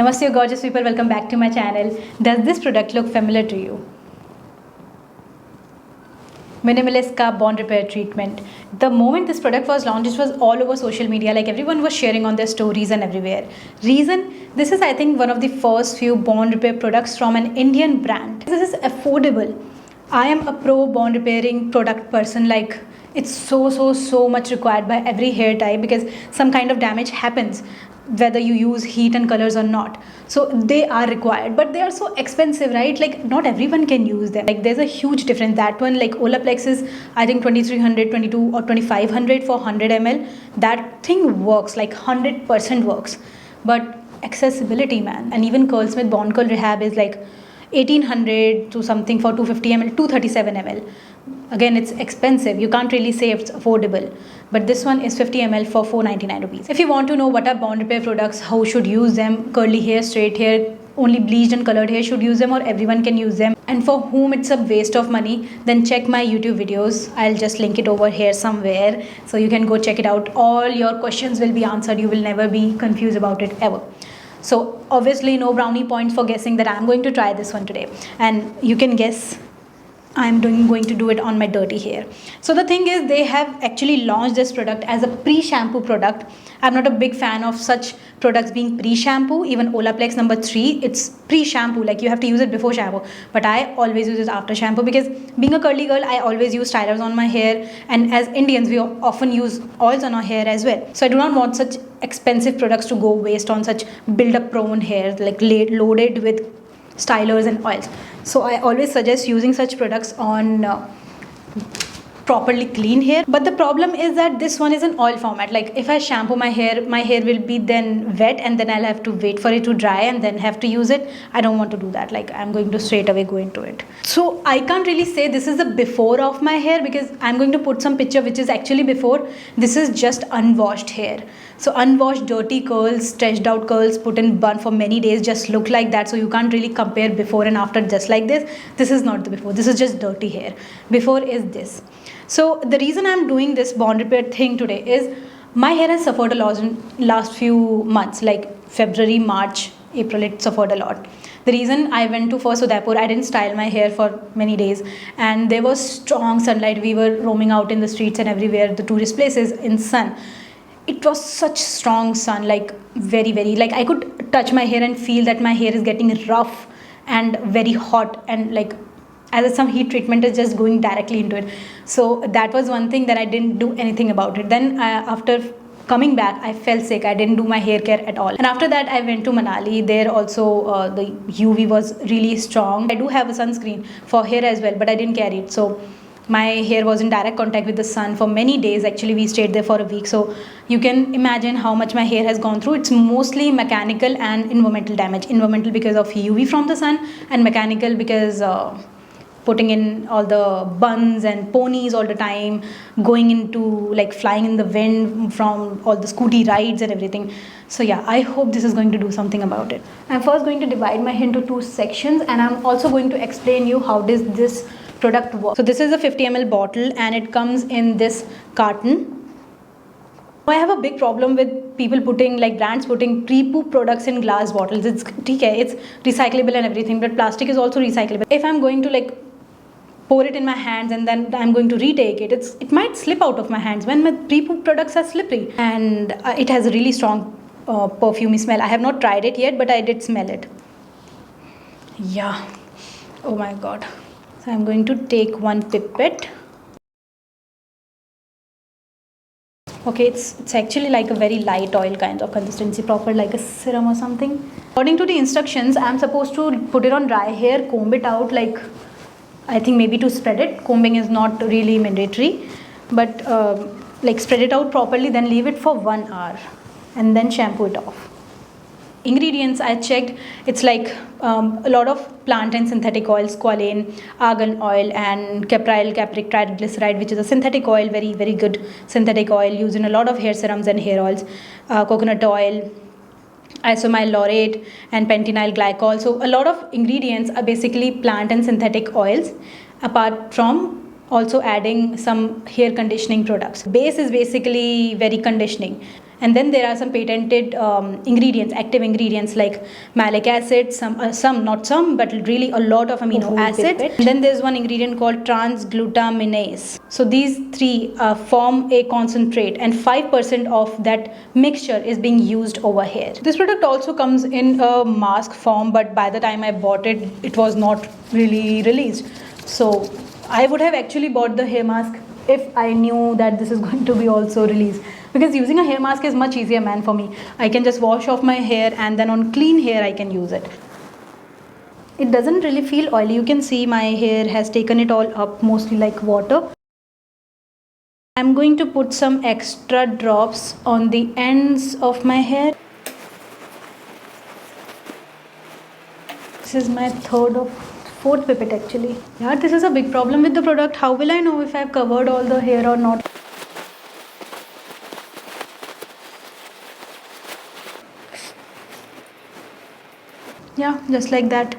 Namaste, you gorgeous people. Welcome back to my channel. Does this product look familiar to you? Minimalist का bond repair treatment. The moment this product was launched, it was all over social media. Like everyone was sharing on their stories and everywhere. Reason? This is, I think, one of the first few bond repair products from an Indian brand. This is affordable. I am a pro bond repairing product person. Like it's so much required by every hair type because some kind of damage happens whether you use heat and colors or not. So they are required, but they are so expensive, right? Like not everyone can use them. Like there's a huge difference. That one, like Olaplex, is I think 2300, 22 or 2500 for 100 ml. That thing works, like 100% works. But accessibility, man. And even Curlsmith Bond Curl Rehab is like 1800 to something for 250 ml, 237 ml. Again, it's expensive. You can't really say it's affordable. But this one is 50 ml for 499 rupees. If you want to know what are bond repair products, how should use them, curly hair, straight hair, only bleached and colored hair should use them, or everyone can use them, and for whom it's a waste of money, then check my YouTube videos. I'll just link it over here somewhere, so you can go check it out. All your questions will be answered. You will never be confused about it ever. So obviously no brownie points for guessing that I'm going to try this one today, and you can guess I'm going to do it on my dirty hair. So the thing is, they have actually launched this product as a pre-shampoo product. I'm not a big fan of such products being pre-shampoo. Even Olaplex number 3, it's pre-shampoo, like you have to use it before shampoo. But I always use it after shampoo because being a curly girl, I always use stylers on my hair. And as Indians, we often use oils on our hair as well. So I do not want such expensive products to go waste on such build-up prone hair, like loaded with stylers and oils. So I always suggest using such products on properly clean hair. But the problem is that this one is an oil format. Like if I shampoo my hair will be then wet, and then I'll have to wait for it to dry and then have to use it. I don't want to do that. Like I'm going to straight away go into it. So I can't really say this is the before of my hair because I'm going to put some picture which is actually before. This is just unwashed hair. So unwashed, dirty curls, stretched out curls, put in bun for many days, just look like that. So you can't really compare before and after just like this. This is not the before. This is just dirty hair. Before is this. So the reason I'm doing this bond repair thing today is my hair has suffered a lot in last few months, like February, March, April, it suffered a lot. The reason I went to first Udaipur, I didn't style my hair for many days, and there was strong sunlight. We were roaming out in the streets and everywhere, the tourist places in sun. It was such strong sun, like very, like I could touch my hair and feel that my hair is getting rough and very hot, and like as if some heat treatment is just going directly into it. So that was one thing that I didn't do anything about it. Then after coming back, I fell sick. I didn't do my hair care at all. And after that, I went to Manali. There also the UV was really strong. I do have a sunscreen for hair as well, but I didn't carry it. So my hair was in direct contact with the sun for many days. Actually, we stayed there for a week. So you can imagine how much my hair has gone through. It's mostly mechanical and environmental damage. Environmental because of UV from the sun, and mechanical because putting in all the buns and ponies all the time, going into like flying in the wind from all the scooty rides and everything. So yeah, I hope this is going to do something about it. I'm first going to divide my hair into 2 sections, and I'm also going to explain you how does this product work. So this is a 50 ml bottle, and it comes in this carton. I have a big problem with people putting, like brands putting pre-poop products in glass bottles. It's recyclable and everything, but plastic is also recyclable. If I'm going to like pour it in my hands and then I'm going to retake it, it might slip out of my hands when my pre-poop products are slippery, and it has a really strong perfumey smell. I have not tried it yet, but I did smell it. Yeah, oh my god. So I'm going to take 1 pipette. Okay, it's actually like a very light oil kind of consistency, proper like a serum or something. According to the instructions, I'm supposed to put it on dry hair, comb it out, like I think maybe to spread it. Combing is not really mandatory, but like spread it out properly, then leave it for 1 hour and then shampoo it off. Ingredients I checked, it's like a lot of plant and synthetic oils, squalane, argan oil, and capryl capric triglyceride, which is a synthetic oil, very good synthetic oil used in a lot of hair serums and hair oils, coconut oil, isomyl laurate, and pentenyl glycol. So a lot of ingredients are basically plant and synthetic oils, apart from also adding some hair conditioning products. Base is basically very conditioning. And then there are some patented ingredients, active ingredients like malic acid, some not some, but really a lot of amino acids. And then there's one ingredient called transglutaminase. So these three form a concentrate, and 5% of that mixture is being used over here. This product also comes in a mask form, but by the time I bought it, it was not really released. So I would have actually bought the hair mask if I knew that this is going to be also released, because using a hair mask is much easier, man, for me. I can just wash off my hair and then on clean hair I can use it. It doesn't really feel oily. You can see my hair has taken it all up, mostly like water. I'm going to put some extra drops on the ends of my hair. This is my third or fourth pipette actually. Yeah, this is a big problem with the product. How will I know if I've covered all the hair or not? Yeah, just like that.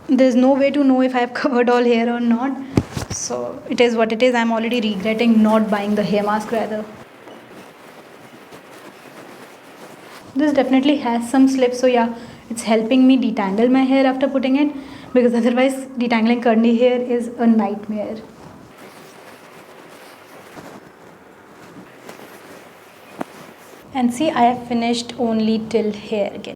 There's no way to know if I've covered all hair or not. So it is what it is. I'm already regretting not buying the hair mask rather. This definitely has some slip, so yeah, it's helping me detangle my hair after putting it, because otherwise detangling curly hair is a nightmare. And see, I have finished only till hair again.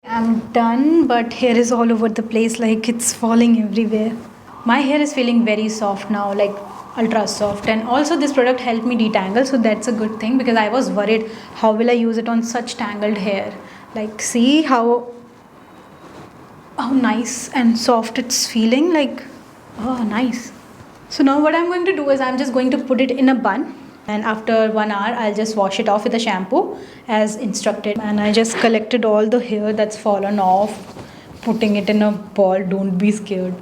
I'm done, but hair is all over the place, like it's falling everywhere. My hair is feeling very soft now, like ultra soft, and also this product helped me detangle, so that's a good thing, because I was worried how will I use it on such tangled hair. Like, see how nice and soft it's feeling, like, oh nice. So now what I'm going to do is I'm just going to put it in a bun, and after 1 hour I'll just wash it off with a shampoo as instructed. And I just collected all the hair that's fallen off, putting it in a ball. Don't be scared.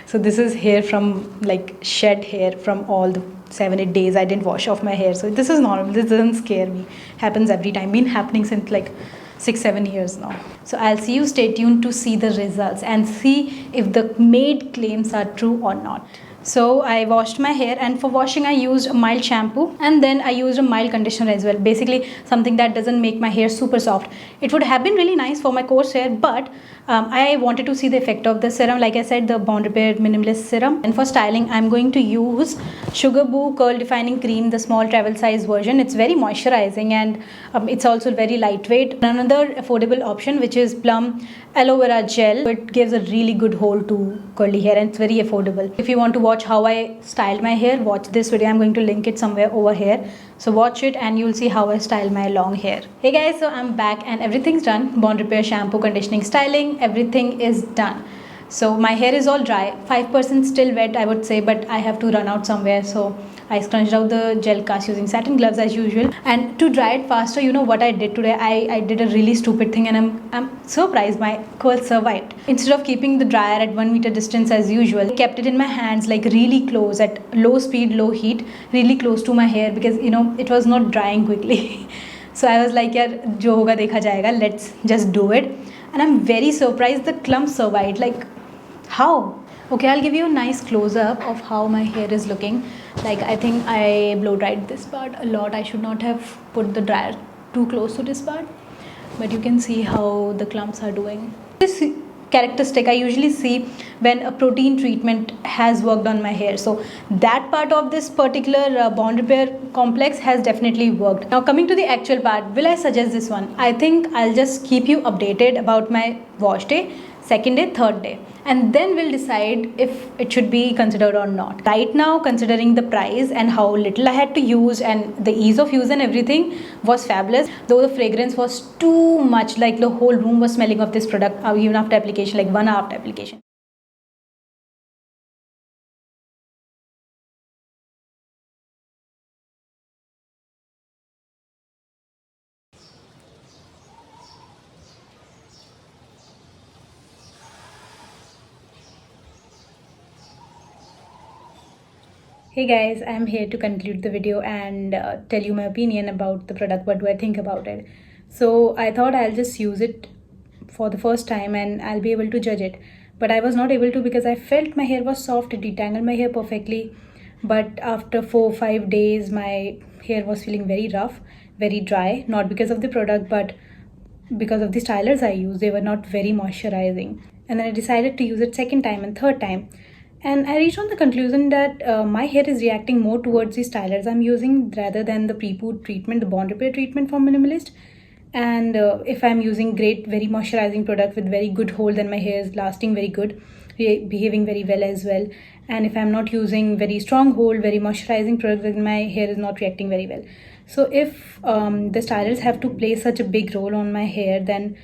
So this is hair from, like, shed hair from all the 7-8 days I didn't wash off my hair. So this is normal. This doesn't scare me. Happens every time. Been happening since like 6-7 years now. So I'll see you. Stay tuned to see the results and see if the made claims are true or not. So I washed my hair, and for washing I used a mild shampoo, and then I used a mild conditioner as well. Basically something that doesn't make my hair super soft. It would have been really nice for my coarse hair, but I wanted to see the effect of the serum. Like I said, the Bond Repair Minimalist Serum. And for styling, I'm going to use Sugar Boo Curl Defining Cream, the small travel size version. It's very moisturizing, and it's also very lightweight. Another affordable option, which is Plum Aloe Vera Gel. It gives a really good hold to curly hair, and it's very affordable. If you want to watch how I styled my hair, watch this video. I'm going to link it somewhere over here. So watch it and you'll see how I style my long hair. Hey guys, so I'm back and everything's done. Bond Repair shampoo, conditioning, styling, everything is done. So my hair is all dry, 5% still wet I would say, but I have to run out somewhere, so I scrunched out the gel cast using satin gloves as usual. And to dry it faster, you know what I did today? I did a really stupid thing, and I'm surprised my curls survived. Instead of keeping the dryer at 1 meter distance as usual, I kept it in my hands, like really close, at low speed, low heat, really close to my hair, because you know it was not drying quickly. So I was like, yaar, jo hoga dekha jayega, let's just do it. And I'm very surprised the clumps survived. Like, how? Okay, I'll give you a nice close-up of how my hair is looking. Like, I think I blow dried this part a lot. I should not have put the dryer too close to this part, but you can see how the clumps are doing. This characteristic I usually see when a protein treatment has worked on my hair. So that part of this particular Bond Repair complex has definitely worked. Now coming to the actual part, will I suggest this one? I think I'll just keep you updated about my wash day, second day, third day, and then we'll decide if it should be considered or not. Right now, considering the price and how little I had to use and the ease of use and everything was fabulous, though the fragrance was too much, like the whole room was smelling of this product even after application, like 1 hour after application. Hey guys, I'm here to conclude the video and tell you my opinion about the product. What do I think about it? So I thought I'll just use it for the first time and I'll be able to judge it. But I was not able to because I felt my hair was soft, it detangled my hair perfectly. but after 4 or 5 days my hair was feeling very rough, very dry, not because of the product but because of the stylers I use. They were not very moisturizing. And then I decided to use it second time and third time. And I reached on the conclusion that my hair is reacting more towards the stylers I'm using rather than the pre-poo treatment, the bond repair treatment from Minimalist. And if I'm using great, very moisturizing product with very good hold, then my hair is lasting very good, behaving very well as well. And if I'm not using very strong hold, very moisturizing product, then my hair is not reacting very well. So if the stylers have to play such a big role on my hair, then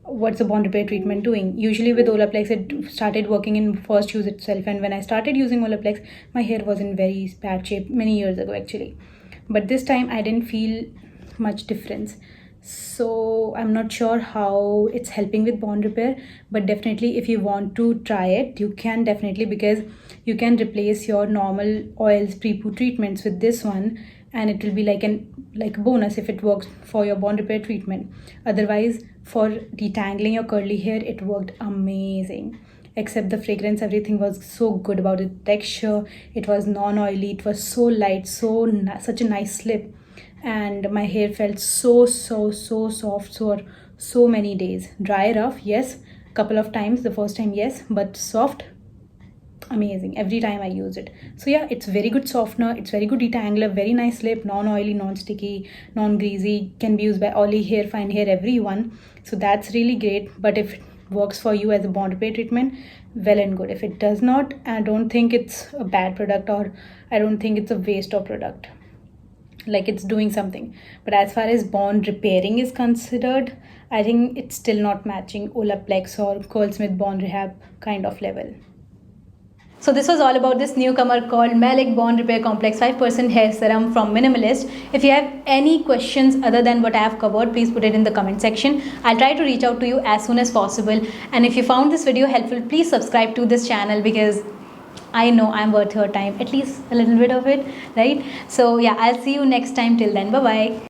what's the bond repair treatment doing? Usually with Olaplex, it started working in first use itself. And when I started using Olaplex, my hair was in very bad shape many years ago actually. But this time I didn't feel much difference. So I'm not sure how it's helping with bond repair, but definitely if you want to try it, you can definitely, because you can replace your normal oils, pre-poo treatments with this one, and it will be like a bonus if it works for your bond repair treatment. Otherwise, for detangling your curly hair, it worked amazing. Except the fragrance, everything was so good about the texture. It was non-oily, it was so light, such a nice slip, and my hair felt so soft for so many days. Dry, rough, yes, couple of times, the first time yes, but soft, amazing every time I use it. So yeah, it's very good softener, it's very good detangler, very nice slip, non-oily, non-sticky, non-greasy, can be used by oily hair, fine hair, everyone. So that's really great. But if it works for you as a bond repair treatment, well and good. If it does not, I don't think it's a bad product, or I don't think it's a waste of product, like it's doing something. But as far as bond repairing is considered, I think it's still not matching Olaplex or Curlsmith Bond Rehab kind of level. So this was all about this newcomer called Malic Bond Repair Complex 5% Hair Serum from Minimalist. If you have any questions other than what I have covered, please put it in the comment section. I'll try to reach out to you as soon as possible. And if you found this video helpful, please subscribe to this channel, because I know I'm worth your time, at least a little bit of it, right? So yeah, I'll see you next time. Till then, bye bye.